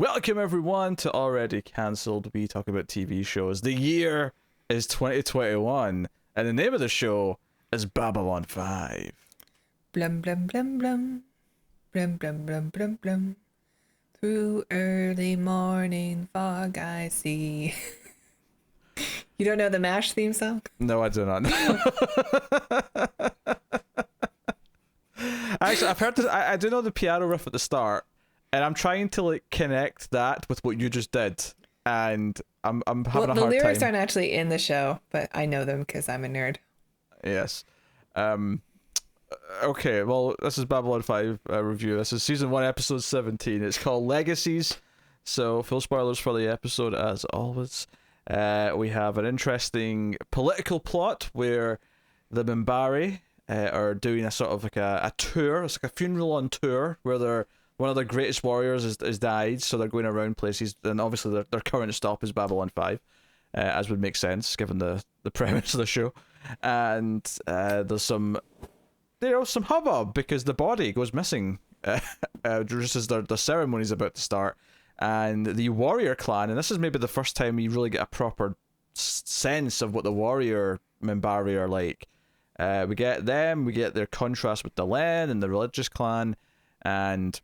Welcome everyone to Already Cancelled. We talk about TV shows. The year is 2021, and the name of the show is Babylon 5. Blum blum blum blum. Blum blum blum blum blum. Through early morning fog I see. You don't know the MASH theme song? No, I do not know. Actually, I've heard this. I do know the piano riff at the start, and I'm trying to like connect that with what you just did, and I'm having a hard time. The lyrics aren't actually in the show, but I know them because I'm a nerd. Yes. Okay, well, this is Babylon 5 review. This is season 1, episode 17. It's called Legacies. So, full spoilers for the episode, as always. We have an interesting political plot where the Minbari are doing a sort of like a tour. It's like a funeral on tour where one of their greatest warriors is died, so they're going around places. And obviously, their current stop is Babylon 5, as would make sense given the premise of the show. And there's some hubbub because the body goes missing just as the ceremony's about to start. And the warrior clan, and this is maybe the first time we really get a proper sense of what the warrior Minbari are like. We get them, we get their contrast with Delenn and the religious clan, and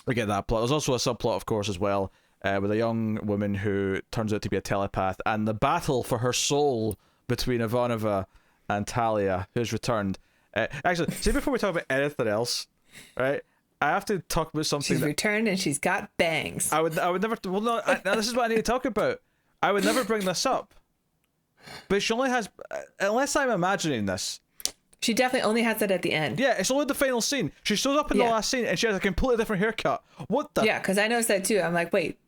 we get that plot. There's also a subplot, of course, as well, with a young woman who turns out to be a telepath, and the battle for her soul between Ivanova and Talia, who's returned. Actually, see, before we talk about anything else, right? I have to talk about something. She's returned and she's got bangs. I would never. Well, no. Now this is what I need to talk about. I would never bring this up, but she only has, unless I'm imagining this. She definitely only has it at the end. Yeah, it's only the final scene. She shows up in the last scene and she has a completely different haircut. What the? Yeah, because I noticed that too. I'm like, wait,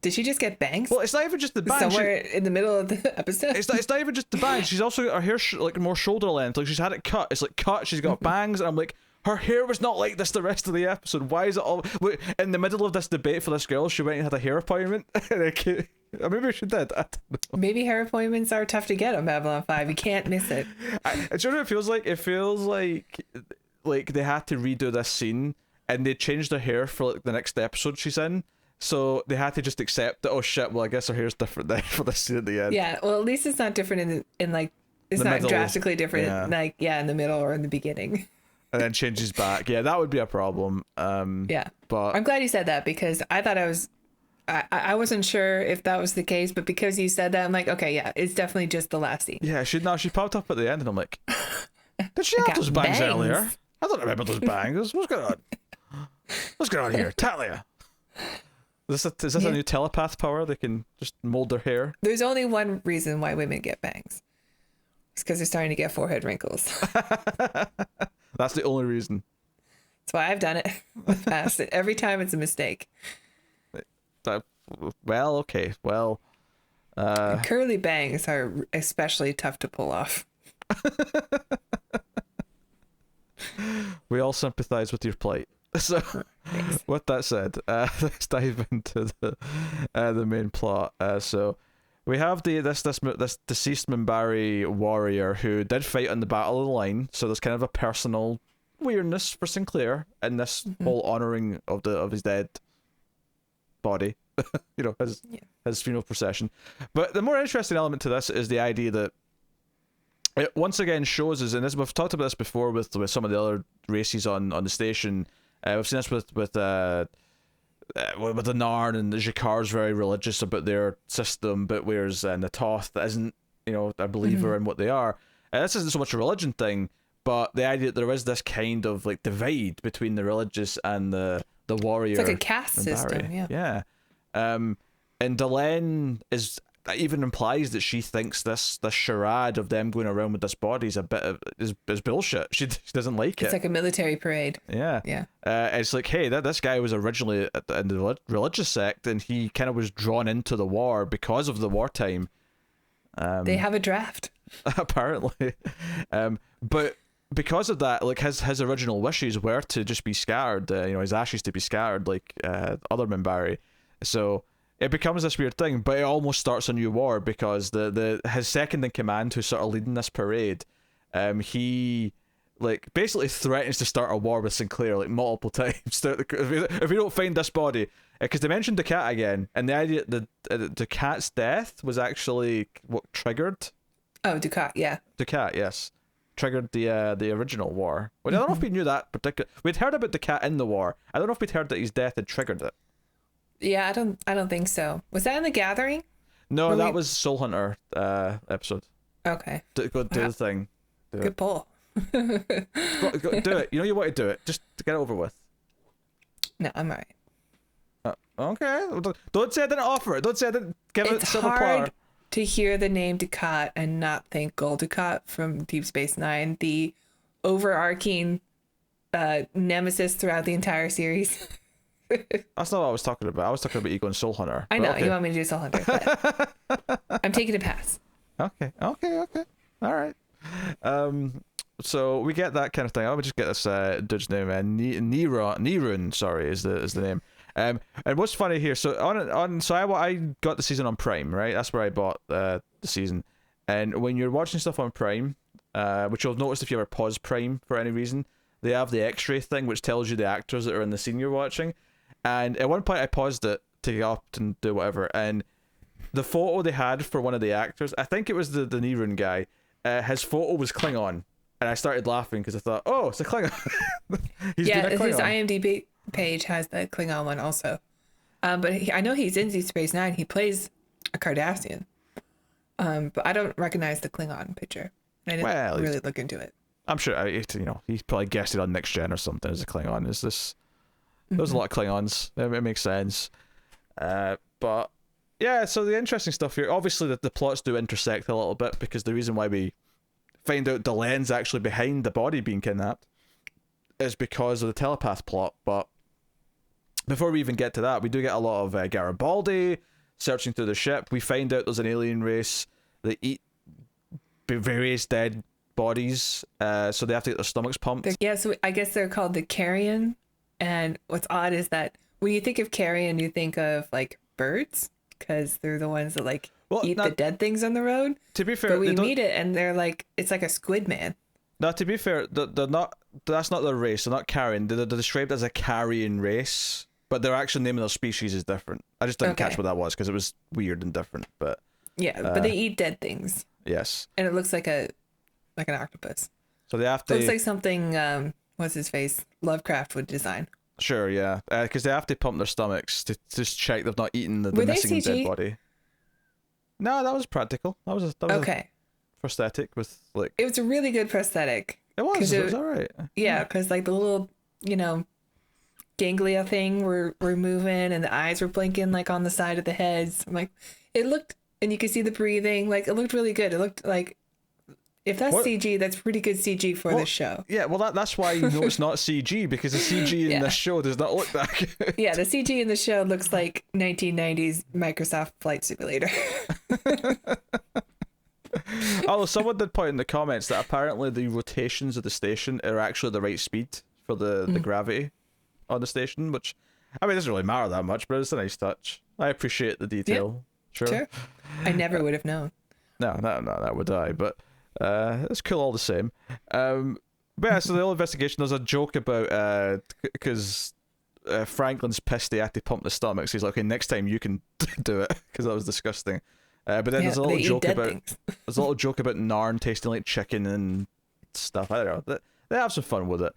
did she just get bangs? Well, it's not even just the bangs. Somewhere in the middle of the episode. It's not even just the bangs. She's also got her hair like more shoulder length. Like she's had it cut. It's like cut. She's got bangs, and I'm like, her hair was not like this the rest of the episode. Why is it all... Look, in the middle of this debate for this girl, she went and had a hair appointment. Maybe she did. I don't know. Maybe hair appointments are tough to get on Babylon 5. You can't miss it. Do you know what it feels like? It feels like they had to redo this scene and they changed her hair for like the next episode she's in. So they had to just accept that, oh shit, well, I guess her hair's different then for this scene at the end. Yeah, well, at least it's not different in like... It's not drastically different, in the middle or in the beginning. And then changes back. Yeah, that would be a problem. Yeah. But I'm glad you said that because I thought I wasn't sure if that was the case, but because you said that, I'm like, okay, yeah, it's definitely just the last scene. Yeah, she popped up at the end and I'm like, did she have those bangs earlier? I don't remember those bangs. What's going on? What's going on here? Talia. Is this a new telepath power? They can just mold their hair? There's only one reason why women get bangs. It's because they're starting to get forehead wrinkles. That's the only reason. That's why I've done it in the past. Every time it's a mistake. Well, okay. Well, curly bangs are especially tough to pull off. We all sympathize with your plight. So, with that said, let's dive into the main plot. So, we have this deceased Minbari warrior who did fight on the Battle of the Line. So there's kind of a personal weirdness for Sinclair in this whole honoring of his dead body. His funeral procession. But the more interesting element to this is the idea that it once again shows us, and we've talked about this before with some of the other races on the station. We've seen this with the Narn, and the Jakar's very religious about their system, but whereas the Toth isn't, a believer in what they are. This isn't so much a religion thing, but the idea that there is this kind of like divide between the religious and the warrior. It's like a caste system, yeah. Yeah. And Delenn even implies that she thinks this charade of them going around with this body is a bit of is bullshit. She doesn't like it. It's like a military parade. Yeah. It's like, hey, this guy was originally in the religious sect, and he kind of was drawn into the war because of the wartime. They have a draft. Apparently, but because of that, like his original wishes were to just be scattered. His ashes to be scattered like other Minbari. So it becomes this weird thing, but it almost starts a new war because his second in command, who's sort of leading this parade, he like basically threatens to start a war with Sinclair like multiple times. If we don't find this body, because they mentioned the cat again, and the idea that the cat's death was actually what triggered. Oh, Ducat, yeah. Ducat, yes, triggered the original war. Well, I don't know if we knew that particular. We'd heard about the cat in the war. I don't know if we'd heard that his death had triggered it. Yeah, I don't think so. Was that in The Gathering? No, that was Soul Hunter episode. Okay. Go do the thing. Good pull. Go, do it. You know you want to do it. Just to get it over with. No, I'm alright. Okay. Don't say I didn't offer it. Don't say I didn't give it silver platter. It's hard to hear the name Ducat and not think Gul Dukat from Deep Space Nine, the overarching nemesis throughout the entire series. That's not what I was talking about. I was talking about you going Soul Hunter. I know, okay. you want me to do Soul Hunter, but I'm taking a pass. Okay. All right. So we get that kind of thing. I would just get this dude's name, Nirun, sorry, is the name. And what's funny here? So I got the season on Prime, right? That's where I bought the season. And when you're watching stuff on Prime, which you'll notice if you ever pause Prime for any reason, they have the X-ray thing which tells you the actors that are in the scene you're watching. And at one point I paused it to get up and do whatever, and the photo they had for one of the actors, I think it was the Nirun guy, his photo was Klingon, and I started laughing because I thought, oh, it's a Klingon. He's yeah, been a Klingon. his IMDb page has the Klingon one also. But I know he's in Deep Space Nine. He plays a Cardassian. But I don't recognize the Klingon picture. I didn't really look into it. I'm sure, he probably guessed it on Next Gen or something as a Klingon. There's a lot of Klingons. It makes sense. But yeah, so the interesting stuff here, obviously the plots do intersect a little bit, because the reason why we find out Delenn's actually behind the body being kidnapped is because of the telepath plot. But before we even get to that, we do get a lot of Garibaldi searching through the ship. We find out there's an alien race that eat various dead bodies, so they have to get their stomachs pumped. Yeah, so I guess they're called the Carrion. And what's odd is that when you think of carrion, you think of like birds, because they're the ones that eat the dead things on the road. To be fair, but we meet it and they're like, it's like a squid man. No, to be fair, they're not. That's not their race. They're not carrion. They're described as a carrion race, but their actual name of their species is different. I just didn't catch what that was because it was weird and different. But yeah, but they eat dead things. Yes, and it looks like an octopus. So they have to. It looks like something. What's his face? Lovecraft would design. Sure, yeah, because they have to pump their stomachs to just check they've not eaten the missing dead body. No, that was practical. That was okay. Prosthetic with It was a really good prosthetic. It was alright. Yeah, because the little ganglia thing were moving and the eyes were blinking on the side of the heads. I'm like, it looked, and you could see the breathing. It looked really good. It looked like. If that's CG, that's pretty good CG for this show. Yeah, well, that's why you know it's not CG, because the CG in this show does not look that good. Yeah, the CG in the show looks like 1990s Microsoft Flight Simulator. Although someone did point in the comments that apparently the rotations of the station are actually the right speed for the gravity on the station, which, I mean, it doesn't really matter that much, but it's a nice touch. I appreciate the detail. Yeah, sure. I never would have known. No, that would I, but... it's cool all the same. But yeah, so the whole investigation, there's a joke about because Franklin's pissed they had to pump the stomachs. He's like, okay, next time you can do it, because that was disgusting. But then there's a little joke about Narn tasting like chicken and stuff. I don't know. They have some fun with it.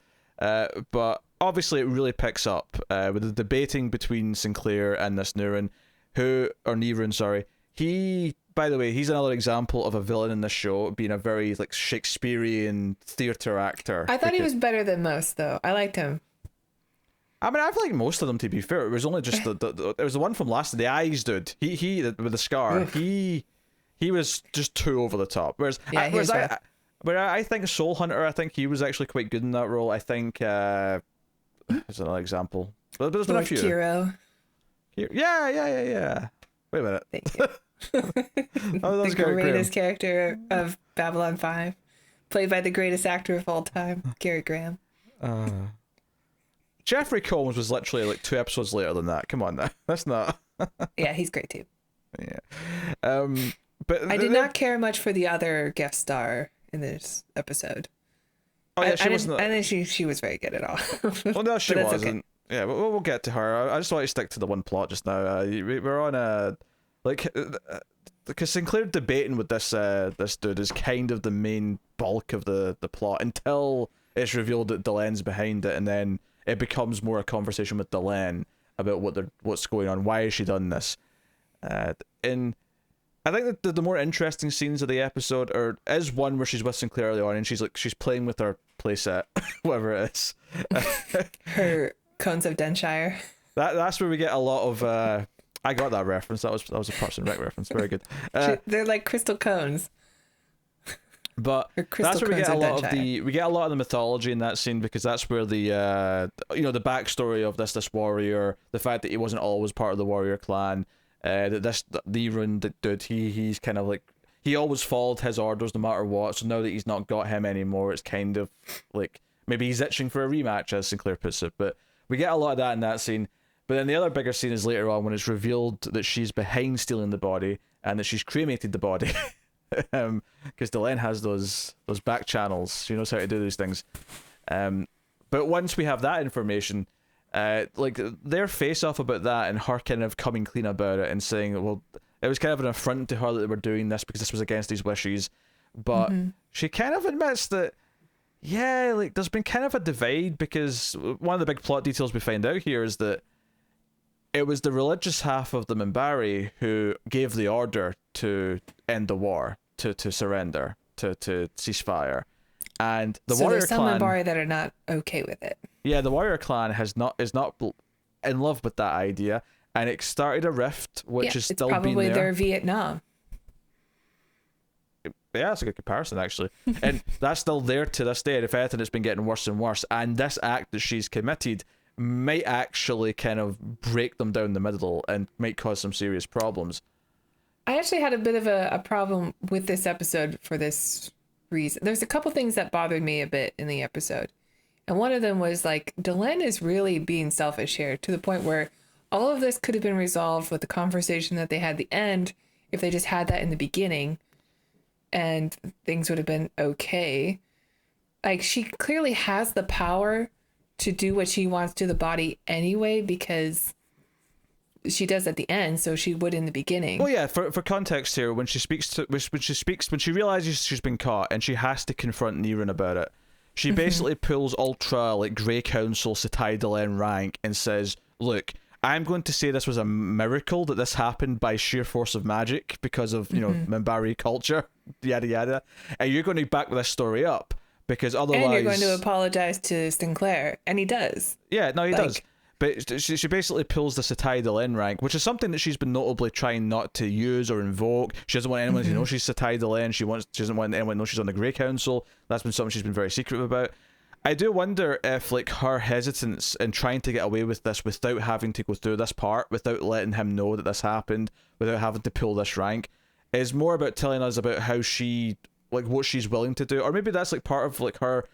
But obviously it really picks up with the debating between Sinclair and this Nirun, sorry. By the way, he's another example of a villain in this show being a very Shakespearean theatre actor. I thought he was better than most, though. I liked him. I mean, I've liked most of them, to be fair. It was only just it was the one from the eyes dude. He with the scar. Oof. He was just too over the top. Whereas I think Soul Hunter, I think he was actually quite good in that role. I think there's another example. But there's been a few. Kiro. Yeah. Wait a minute. Thank you. The greatest character of Babylon 5, played by the greatest actor of all time, Gary Graham. Jeffrey Combs was literally 2 episodes later than that. Come on now, that's not. Yeah, he's great too. Yeah, but I did not care much for the other guest star in this episode. Oh yeah, she wasn't. I think she was very good at all. Well, no, she But that's wasn't. okay. Yeah, we'll get to her. I just want to stick to the one plot just now. We're on a like because Sinclair debating with this dude is kind of the main bulk of the plot until it's revealed that Delenn's behind it, and then it becomes more a conversation with Delenn about what's going on. Why has she done this? And I think that the more interesting scenes of the episode is one where she's with Sinclair early on, and she's playing with her playset, whatever it is. Her cones of Denshire. That's where we get a lot of. I got that reference. That was a Parks and Rec reference. Very good. They're like crystal cones. But that's where we get a lot of the mythology in that scene, because that's where the the backstory of this warrior, the fact that he wasn't always part of the warrior clan, that the Rune dude, he's kind of like, he always followed his orders no matter what. So now that he's not got him anymore, it's kind of like maybe he's itching for a rematch, as Sinclair puts it. But we get a lot of that in that scene. But then the other bigger scene is later on when it's revealed that she's behind stealing the body and that she's cremated the body. Because Delenn has those back channels. She knows how to do these things. But once we have that information, like their face off about that and her kind of coming clean about it and saying, well, it was kind of an affront to her that they were doing this because this was against his wishes. But she kind of admits that, yeah, like there's been kind of a divide, because one of the big plot details we find out here is that it was the religious half of the Minbari who gave the order to end the war, to surrender, to cease fire. And the warrior there's some clan, Minbari that are not okay with it. Yeah, the warrior clan is not in love with that idea, and it started a rift, which is still being there. It's probably their Vietnam. Yeah, that's a good comparison, actually. And that's still there to this day. And if anything, it's been getting worse and worse. And this act that she's committed might actually kind of break them down the middle and might cause some serious problems. I actually had a bit of a problem with this episode for this reason. There's a couple things that bothered me a bit in the episode. And one of them was like, Delenn is really being selfish here, to the point where all of this could have been resolved with the conversation that they had at the end if they just had that in the beginning, and things would have been okay. Like, she clearly has the power to do what she wants to the body anyway, because she does at the end, so she would in the beginning. Well, yeah, for context here, when she realizes she's been caught and she has to confront Niran about it, she basically pulls ultra like Grey Council Satai Delenn rank and says, look, I'm going to say this was a miracle that this happened by sheer force of magic because of, Minbari culture, yada yada, and you're going to back this story up, because otherwise... And you're going to apologize to Sinclair, and he does. Yeah, no, he does. But she basically pulls the Satai Delenn rank, which is something that she's been notably trying not to use or invoke. She doesn't want anyone to know she's Satai Delenn. She doesn't want anyone to know she's on the Grey Council. That's been something she's been very secretive about. I do wonder if, like, her hesitance in trying to get away with this without having to go through this part, without letting him know that this happened, without having to pull this rank, is more about telling us about how she, like, what she's willing to do. Or maybe that's, like, part of, like, her,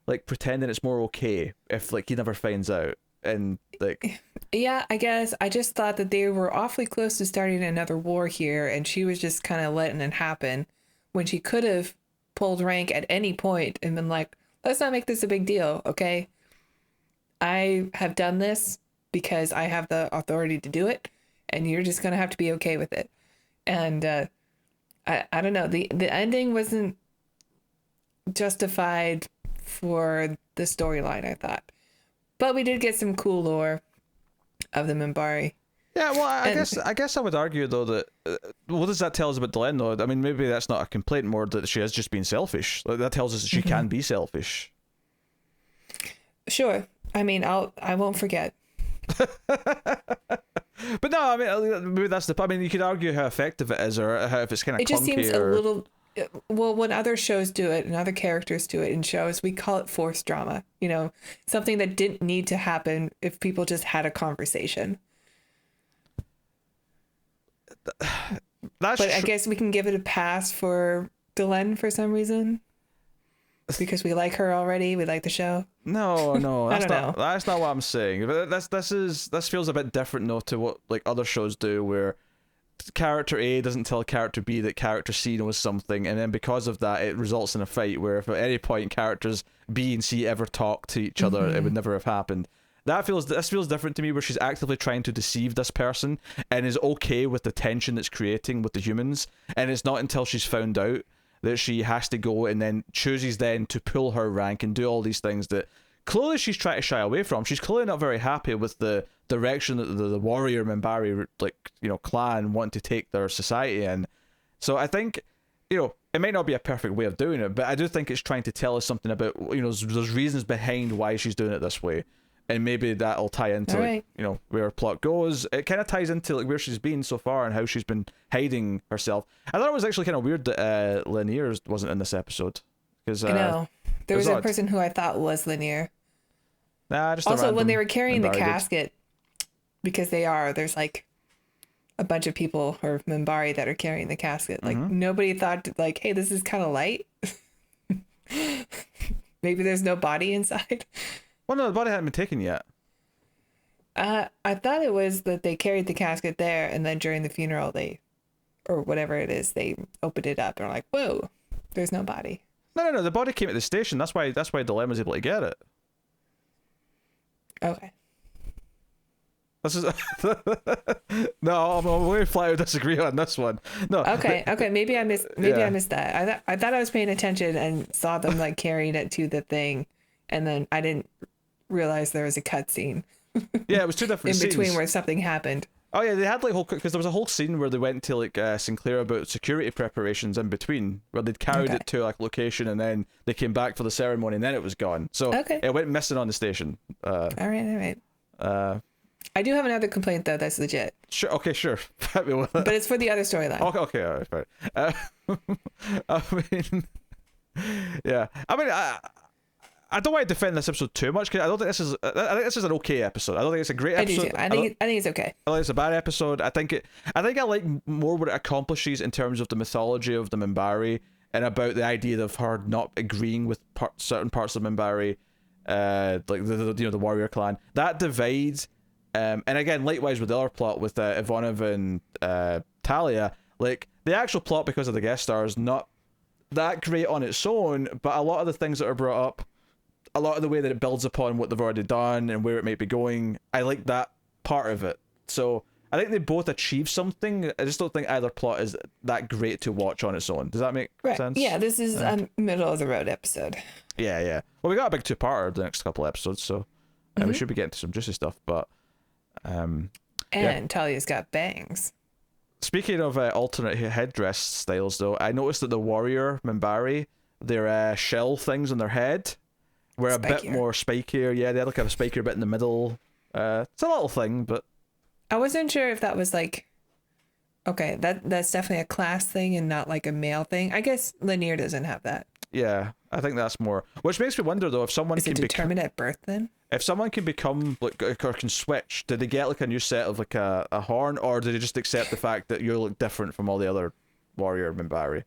like, pretending it's more okay if, like, he never finds out. And, like... Yeah, I guess. I just thought that they were awfully close to starting another war here, and she was just kind of letting it happen, when she could have pulled rank at any point and been like, let's not make this a big deal, okay? I have done this because I have the authority to do it, and you're just going to have to be okay with it. And I don't know. The ending wasn't justified for the storyline, I thought. But we did get some cool lore of the Minbari. Yeah, well, I guess I would argue, though, that what does that tell us about Delenn, though? I mean, maybe that's not a complaint, more that she has just been selfish. Like, that tells us that she can be selfish. Sure. I mean, I won't forget. But no, I mean, maybe that's I mean, you could argue how effective it is, or how if it's kind of clunky. It just seems a little... Well, when other shows do it and other characters do it in shows, we call it forced drama. You know, something that didn't need to happen if people just had a conversation. But I guess we can give it a pass for Delenn for some reason, because we like her already. We like the show. No, I don't know. That's not what I'm saying. But this feels a bit different, though, to what like other shows do, where character A doesn't tell character B that character C knows something, and then because of that, it results in a fight where if at any point characters B and C ever talk to each other, it would never have happened. This feels different to me, where she's actively trying to deceive this person and is okay with the tension it's creating with the humans, and it's not until she's found out that she has to go and then chooses then to pull her rank and do all these things that clearly she's trying to shy away from. She's clearly not very happy with the direction that the warrior minbari clan want to take their society in. So I think, it might not be a perfect way of doing it, but I do think it's trying to tell us something about, there's reasons behind why she's doing it this way. And maybe that'll tie into where her plot goes. It kind of ties into where she's been so far and how she's been hiding herself. I thought it was actually kind of weird that Lanier wasn't in this episode, because I know there was a odd. person who I thought was Lanier. Nah, just also when they were carrying the Minbari casket, because there's like a bunch of people or Minbari that are carrying the casket. Like nobody thought like, hey, this is kind of light. Maybe there's no body inside. Well, no, the body hadn't been taken yet. I thought it was that they carried the casket there, and then during the funeral, or whatever it is, they opened it up and were like, whoa, there's no body. No. The body came at the station. That's why Delenn was able to get it. Okay. This is no. I'm very flat to disagree on this one. No. Okay. Maybe I missed. I missed that. I thought I was paying attention and saw them like carrying it to the thing, and then I didn't realize there was a cutscene. Yeah, it was two different in scenes. between where something happened. Oh yeah, they had like because there was a whole scene where they went to like Sinclair about security preparations in between, where they'd carried it to like location and then they came back for the ceremony and then it was gone. So it went missing on the station. All right. I do have another complaint though. That's legit. Sure. Okay. Sure. But it's for the other storyline. Okay. All right. Fine. I mean, yeah. I mean, I don't want to defend this episode too much, because I think this is an okay episode. I don't think it's a great episode. I think it's okay. I think it's a bad episode. I think I like more what it accomplishes in terms of the mythology of the Minbari and about the idea of her not agreeing with certain parts of Minbari, like the warrior clan. That divide, and again, likewise with the other plot with Ivanov and Talia, like the actual plot because of the guest stars, not that great on its own, but a lot of the things that are brought up, a lot of the way that it builds upon what they've already done and where it might be going, I like that part of it. So I think they both achieve something. I just don't think either plot is that great to watch on its own. Does that make sense? Yeah, this is a middle of the road episode. Yeah. Well, we got a big two-parter the next couple episodes, so we should be getting to some juicy stuff. But Talia's got bangs. Speaking of alternate headdress styles, though, I noticed that the warrior Minbari, their shell things on their head were a bit more spikier. Yeah, they had like a spikier bit in the middle. It's a little thing, but I wasn't sure if that was like, okay, that's definitely a class thing and not like a male thing. I guess Lanier doesn't have that. Yeah, I think that's more. Which makes me wonder though, if someone can determined at birth then? If someone can become like or can switch, did they get like a new set of like a horn, or did they just accept the fact that you look different from all the other warrior Minbari?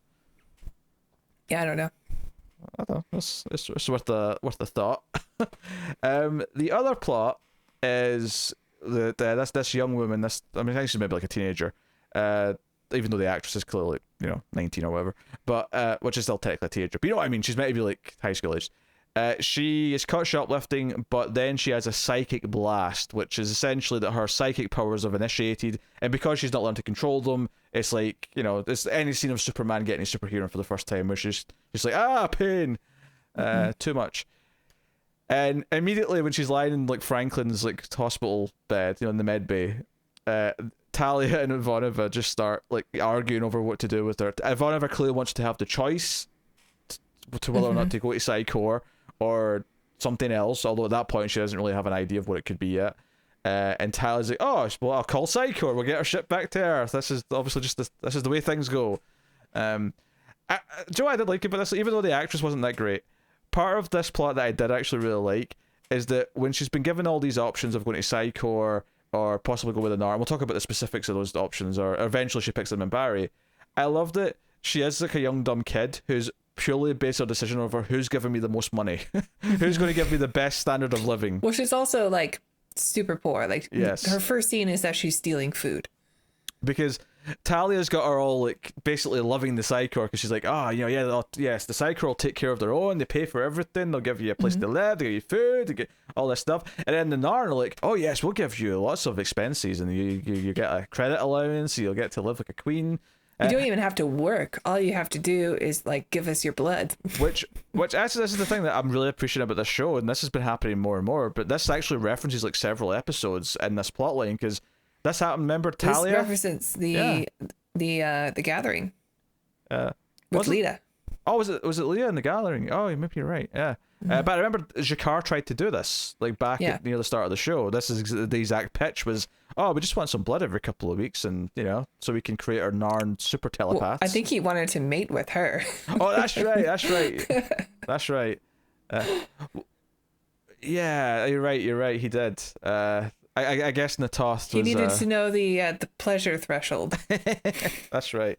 Yeah, I don't know. I don't know. It's worth the thought. The other plot is that this young woman. I think she's maybe like a teenager. Even though the actress is clearly 19 or whatever, but which is still technically a teenager. But you know what I mean? She's maybe like high school age. She is caught shoplifting, but then she has a psychic blast, which is essentially that her psychic powers have initiated, and because she's not learned to control them, it's like it's any scene of Superman getting a superhero for the first time, where she's just like pain, too much. And immediately when she's lying in like Franklin's like hospital bed, in the med bay, Talia and Ivanova just start like arguing over what to do with her. Ivanova clearly wants to have the choice to whether or not to go to Psychor or something else, although at that point she doesn't really have an idea of what it could be yet. And Talia's like, well, I'll call Psychor, we'll get our ship back to Earth. This is obviously this is the way things go. Joe, I did like about this, even though the actress wasn't that great. Part of this plot that I did actually really like is that when she's been given all these options of going to Psychor or possibly go with an art, we'll talk about the specifics of those options, or eventually she picks them in Minbari. I love that she is like a young dumb kid who's purely based her decision over who's giving me the most money, who's going to give me the best standard of living. Well, she's also like super poor. Like, yes, her first scene is that she's stealing food. Because Talia's got her all like basically loving the Psychor because she's like, yes, the Psychor will take care of their own. They pay for everything. They'll give you a place to live. They give you food. They get all this stuff. And then the Narn are like, oh yes, we'll give you lots of expenses, and you get a credit allowance. You'll get to live like a queen. You don't even have to work. All you have to do is like give us your blood. Which actually, this is the thing that I'm really appreciating about this show, and this has been happening more and more. But this actually references like several episodes in this plotline because this happened. Remember Talia? This references the Gathering with Lita. Oh, was it Leah in the Gathering? Oh, maybe you're right. Yeah. But I remember Jakar tried to do this like back at near the start of the show. This is the exact pitch was, oh, we just want some blood every couple of weeks, and so we can create our Narn super telepaths. Well, I think he wanted to mate with her. Oh, that's right. That's right. Yeah, you're right. He did. I guess Natoth he needed to know the pleasure threshold. That's right.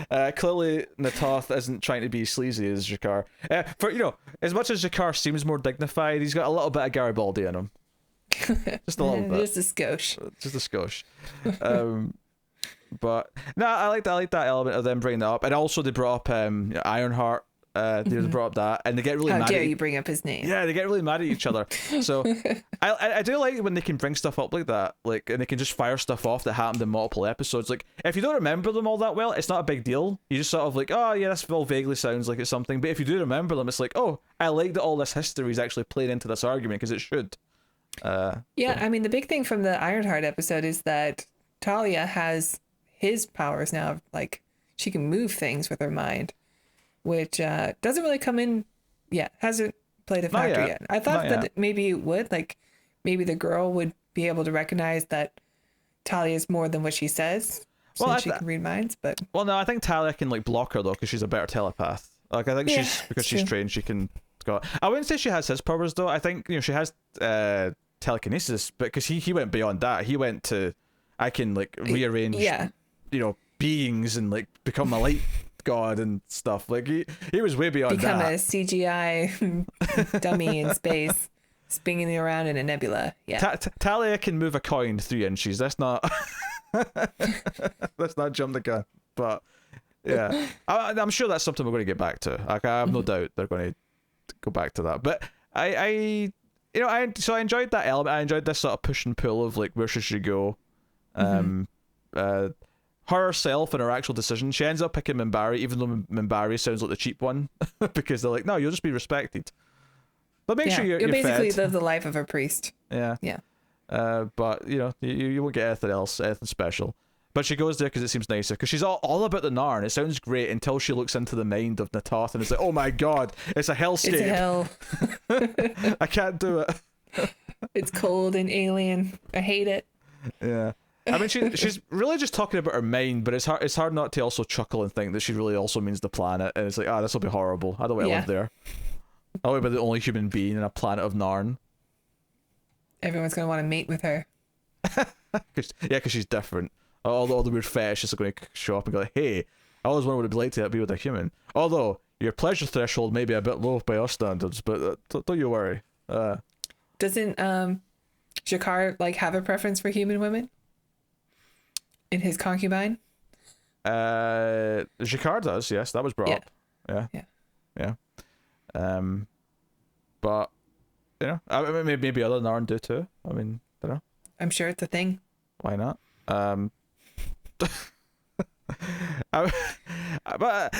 Clearly Natoth isn't trying to be sleazy as Jakar. For as much as Jakar seems more dignified, he's got a little bit of Garibaldi in him. Just a little bit. Just a skosh. Just a skosh. But no, I like that element of them bringing that up, and also they brought up Ironheart. They brought up that, and they get really mad. How dare you bring up his name? Yeah, they get really mad at each other. So I do like when they can bring stuff up like that, like, and they can just fire stuff off that happened in multiple episodes. Like, if you don't remember them all that well, it's not a big deal. You just sort of like, oh yeah, this all vaguely sounds like it's something. But if you do remember them, it's like, oh, I like that all this history is actually played into this argument because it should. I mean, the big thing from the Ironheart episode is that Talia has his powers now. Like, she can move things with her mind, which doesn't really come in yet. Hasn't played a factor yet. I thought that maybe it would. Like, maybe the girl would be able to recognize that Talia is more than what she says, since she can read minds. But no, I think Talia can like block her though because she's a better telepath. Like, I think she's trained, she can go. I wouldn't say she has his powers though. I think she has telekinesis, but because he went beyond that. He went to, I can like rearrange beings and like become a light god and stuff. Like he was way beyond become that. A CGI dummy in space spinning around in a nebula. Talia can move a coin 3 inches. That's not let's not jump the gun, but yeah, I'm sure that's something we're going to get back to. Like, I have no doubt they're going to go back to that. But I enjoyed that element. I enjoyed this sort of push and pull of like where should she go. Herself and her actual decision, she ends up picking Minbari, even though Minbari sounds like the cheap one, because they're like, no, you'll just be respected. But make sure you're basically fed. live the life of a priest. Yeah. But you won't get anything special. But she goes there because it seems nicer, because she's all about the Narn. It sounds great until she looks into the mind of Natoth and it's like, oh my god, it's a hellscape. It's a hell. I can't do it. It's cold and alien. I hate it. Yeah. I mean, she's really just talking about her mind, but it's hard not to also chuckle and think that she really also means the planet, and it's like, this will be horrible. I don't want to live there. I want to be the only human being in a planet of Narn. Everyone's going to want to mate with her. Because she's different. All the weird fetishes are going to show up and go like, hey, I always wondered what it'd be like to be with a human. Although, your pleasure threshold may be a bit low by our standards, but don't you worry. Doesn't Jakar like have a preference for human women? In his concubine? Jakar does, yes. That was brought up. Yeah. But, I mean, maybe other Narn do too. I mean, I don't know. I'm sure it's a thing. Why not? But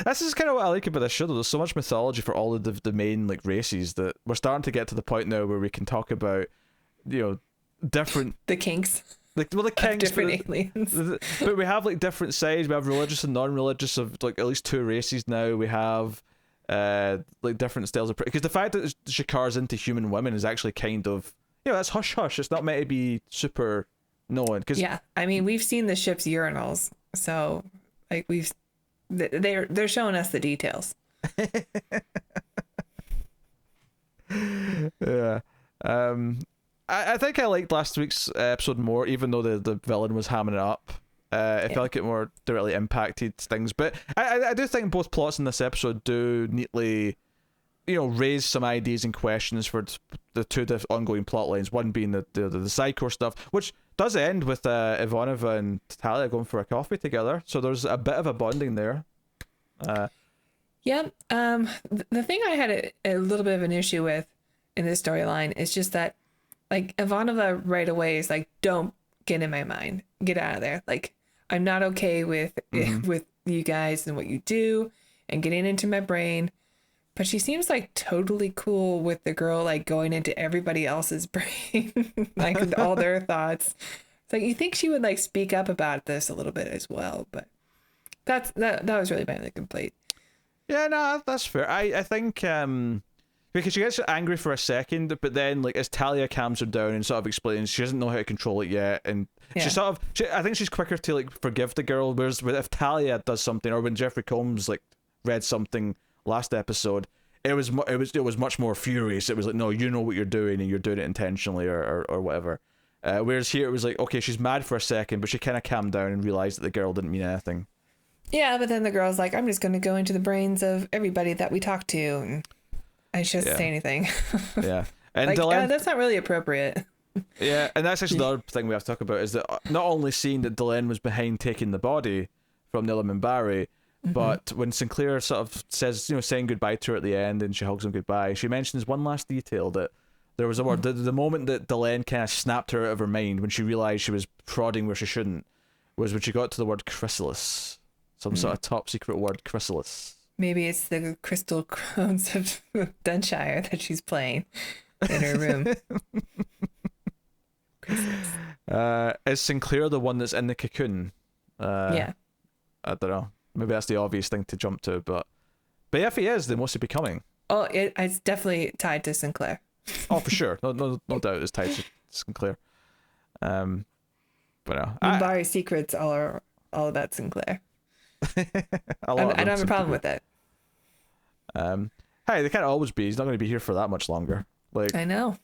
this is kind of what I like about this show, though. There's so much mythology for all of the main like races that we're starting to get to the point now where we can talk about, different... The kinks. The kinks, different aliens. But we have like different sides. We have religious and non-religious of like at least 2 races now. We have like different styles of, because the fact that Jakar's into human women is actually kind of that's hush hush. It's not meant to be super known. Cause I mean, we've seen the ship's urinals, so like they're showing us the details. Yeah. I think I liked last week's episode more, even though the villain was hamming it up. I felt like it more directly impacted things. But I do think both plots in this episode do neatly, raise some ideas and questions for the 2 ongoing plot lines. One being the Psychor stuff, which, does end with Ivanova and Talia going for a coffee together, so there's a bit of a bonding there. Yeah. The thing I had a little bit of an issue with in this storyline is just that, like, Ivanova right away is like, "Don't get in my mind. Get out of there. Like, I'm not okay with with you guys and what you do and getting into my brain." But she seems like totally cool with the girl like going into everybody else's brain, like with all their thoughts. It's like you think she would like speak up about this a little bit as well, but that was really my only complaint. Yeah, no, that's fair. I think because she gets angry for a second, but then like as Talia calms her down and sort of explains she doesn't know how to control it yet, and she sort of I think she's quicker to like forgive the girl. Whereas if Talia does something, or when Jeffrey Combs like read something last episode, it was much more furious. It was like, no, you know what you're doing and you're doing it intentionally or whatever. Whereas here it was like, okay, she's mad for a second, but she kind of calmed down and realized that the girl didn't mean anything. Yeah, but then the girl's like, I'm just going to go into the brains of everybody that we talk to, and she doesn't say anything. Yeah, and like, Delenn, that's not really appropriate. Yeah, and that's actually the other thing we have to talk about is that not only seeing that Delenn was behind taking the body from Nila Minbari, but when Sinclair sort of says, saying goodbye to her at the end and she hugs him goodbye, she mentions one last detail that there was a word, the moment that Delenn kind of snapped her out of her mind when she realised she was prodding where she shouldn't, was when she got to the word chrysalis. Some sort of top secret word, chrysalis. Maybe it's the crystal crones of Dunshire that she's playing in her room. Is Sinclair the one that's in the cocoon? Yeah. I don't know. Maybe that's the obvious thing to jump to, but if he is, then what's he becoming? Oh, it's definitely tied to Sinclair. Oh, for sure. No doubt it's tied to Sinclair. But no. Minbari secrets all about Sinclair. I don't have a problem with it. Hey, they can't always be. He's not going to be here for that much longer. Like, I know.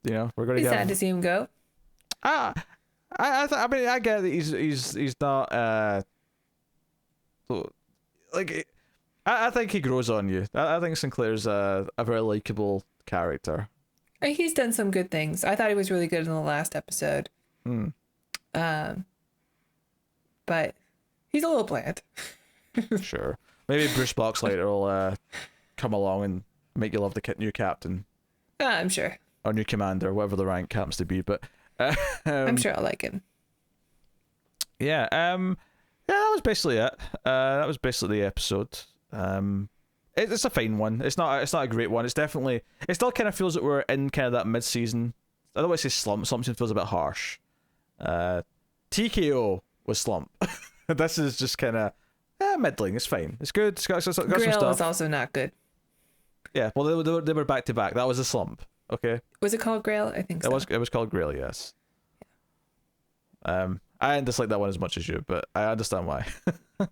We're going to get sad to see him go. I mean, I get that he's not like, I think he grows on you. I think Sinclair's a very likable character. He's done some good things. I thought he was really good in the last episode. But he's a little bland. Sure. Maybe Bruce Boxleiter will come along and make you love the new captain. I'm sure. Or new commander, whatever the rank happens to be. But I'm sure I'll like him. Yeah. That was basically it. That was basically the episode. It's a fine one. It's not a great one. It still kind of feels that we're in kind of that mid-season. I don't want to say slump. Something feels a bit harsh. TKO was slump. This is just kind of middling. It's fine. It's good. It's got some stuff. Grail was also not good. Yeah. Well, they were back to back. That was a slump. Okay. Was it called Grail? I think so. It was called Grail. Yes. I didn't dislike that one as much as you, but I understand why. I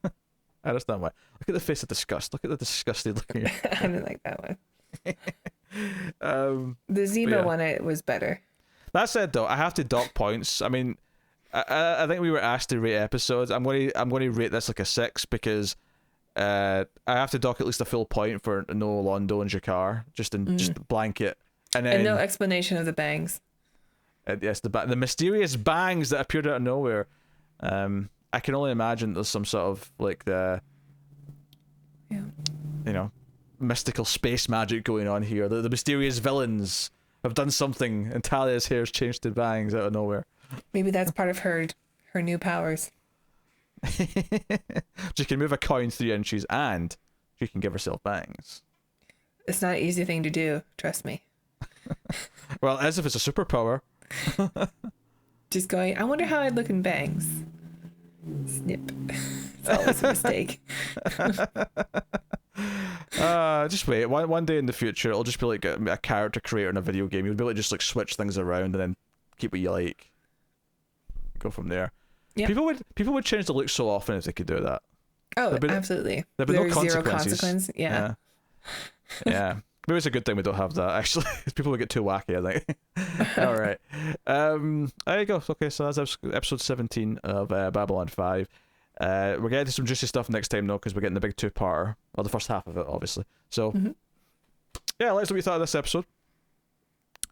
understand why. Look at the face of disgust. Look at the disgusted looking. I didn't like that one. The Zima one was better. That said, though, I have to dock points. I mean, I think we were asked to rate episodes. I'm going to rate this like a 6 because I have to dock at least a full point for no Londo and Jakar, just blanket, and no explanation of the bangs. Yes, the mysterious bangs that appeared out of nowhere. I can only imagine there's some sort of like mystical space magic going on here. The mysterious villains have done something, and Talia's hair's changed to bangs out of nowhere. Maybe that's part of her new powers. She can move a coin 3 inches, and she can give herself bangs. It's not an easy thing to do. Trust me. Well, as if it's a superpower. Just going, I wonder how I'd look in bangs. Snip. It's always a mistake. Just wait. One day in the future, it'll just be like a character creator in a video game. You'll be able to just like switch things around and then keep what you like. Go from there. Yep. People would change the look so often if they could do that. Oh, absolutely. There'd be no consequences. Zero consequence. Yeah. Maybe it's a good thing we don't have that, actually. People would get too wacky, I think. All right. There you go. Okay, so that's episode 17 of Babylon 5. We're getting to some juicy stuff next time, though, because we're getting the big 2-parter. Well, the first half of it, obviously. So, yeah, let us know what you thought of this episode.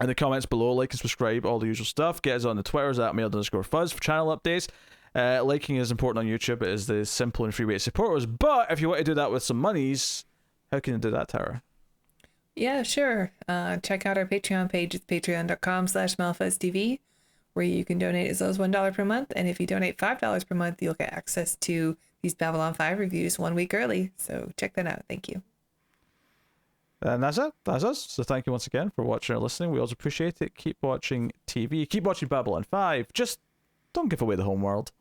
In the comments below, like and subscribe, all the usual stuff. Get us on the Twitters at @mail_fuzz for channel updates. Liking is important on YouTube. It is the simple and free way to support us. But if you want to do that with some monies, how can you do that, Tara? Yeah, sure. Check out our Patreon page. It's patreon.com/malfuzztv, where you can donate as low as $1 per month. And if you donate $5 per month, you'll get access to these Babylon 5 reviews 1 week early. So check that out. Thank you. And that's it. That's us. So thank you once again for watching or listening. We always appreciate it. Keep watching TV. Keep watching Babylon 5. Just don't give away the home world.